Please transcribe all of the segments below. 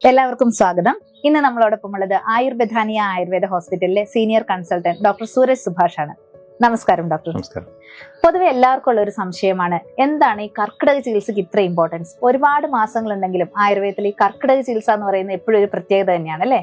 എല്ലാവർക്കും സ്വാഗതം. ഇന്ന് നമ്മളോടൊപ്പം ഉള്ളത് ആയുർബെധാനിയ ആയുർവേദ ഹോസ്പിറ്റലിലെ senior consultant doctor Sooraj Subhash ആണ്. നമസ്കാരം ഡോക്ടർ. നമസ്കാരം. പൊതുവെ എല്ലാവർക്കും ഉള്ള ഒരു സംശയമാണ്, എന്താണ് ഈ കർക്കിടക ചികിത്സക്ക് ഇത്ര ഇമ്പോർട്ടൻസ്? ഒരുപാട് മാസങ്ങൾ ഉണ്ടെങ്കിലും ആയുർവേദത്തിൽ ഈ കർക്കിടക ചികിത്സ എന്ന് പറയുന്നത് എപ്പോഴും ഒരു പ്രത്യേകത തന്നെയാണ് അല്ലേ?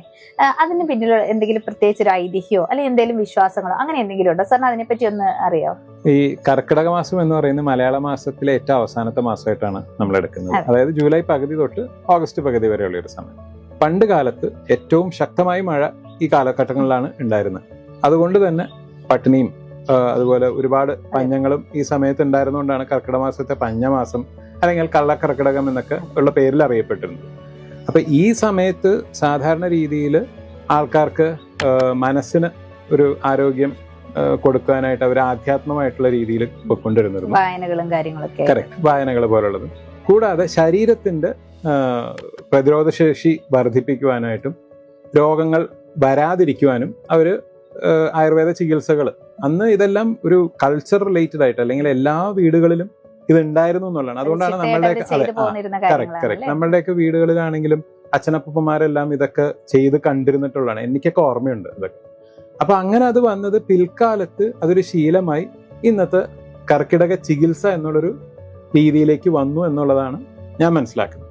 അതിന് പിന്നിൽ എന്തെങ്കിലും പ്രത്യേകിച്ച് ഒരു ഐതിഹ്യമോ അല്ലെങ്കിൽ എന്തെങ്കിലും വിശ്വാസങ്ങളോ അങ്ങനെ എന്തെങ്കിലും ഉണ്ടോ? സാറിന് അതിനെപ്പറ്റി ഒന്ന് അറിയാമോ? ഈ കർക്കിടക മാസം എന്ന് പറയുന്നത് മലയാള മാസത്തിലെ ഏറ്റവും അവസാനത്തെ മാസമായിട്ടാണ് നമ്മൾ എടുക്കുന്നത്. അതായത് ജൂലൈ പകുതി തൊട്ട് ഓഗസ്റ്റ് പകുതി വരെയുള്ള ഒരു സമയം. പണ്ട് കാലത്ത് ഏറ്റവും ശക്തമായി മഴ ഈ കാലഘട്ടങ്ങളിലാണ് ഉണ്ടായിരുന്നത്. അതുകൊണ്ട് തന്നെ പട്ടിണിയും അതുപോലെ ഒരുപാട് പഞ്ഞങ്ങളും ഈ സമയത്ത് ഉണ്ടായിരുന്നുകൊണ്ടാണ് കർക്കിടക മാസത്തെ പഞ്ഞമാസം അല്ലെങ്കിൽ കള്ളക്കർക്കിടകം എന്നൊക്കെ ഉള്ള പേരിൽ അറിയപ്പെട്ടിരുന്നത്. അപ്പൊ ഈ സമയത്ത് സാധാരണ രീതിയിൽ ആൾക്കാർക്ക് മനസ്സിന് ഒരു ആരോഗ്യം കൊടുക്കാനായിട്ട് അവർ ആധ്യാത്മമായിട്ടുള്ള രീതിയിൽ കൊണ്ടുവരുന്നത് വായനകളും കാര്യങ്ങളൊക്കെ, കറക്റ്റ്, വായനകൾ പോലുള്ളത്. കൂടാതെ ശരീരത്തിന്റെ പ്രതിരോധശേഷി വർദ്ധിപ്പിക്കുവാനായിട്ടും രോഗങ്ങൾ വരാതിരിക്കുവാനും അവര് ആയുർവേദ ചികിത്സകൾ, അന്ന് ഇതെല്ലാം ഒരു കൾച്ചർ റിലേറ്റഡ് ആയിട്ട് അല്ലെങ്കിൽ എല്ലാ വീടുകളിലും ഇത് ഉണ്ടായിരുന്നു എന്നുള്ളതാണ്. അതുകൊണ്ടാണ് നമ്മളുടെയൊക്കെ വീടുകളിലാണെങ്കിലും അച്ഛനപ്പന്മാരെല്ലാം ഇതൊക്കെ ചെയ്ത് കണ്ടിരുന്നിട്ടുള്ളതാണ്. എനിക്കൊക്കെ ഓർമ്മയുണ്ട് ഇതൊക്കെ. അപ്പൊ അങ്ങനെ അത് വന്നത് പിൽക്കാലത്ത് അതൊരു ശീലമായി ഇന്നത്തെ കർക്കിടക ചികിത്സ എന്നുള്ളൊരു രീതിയിലേക്ക് വന്നു എന്നുള്ളതാണ് ഞാൻ മനസ്സിലാക്കുന്നത്.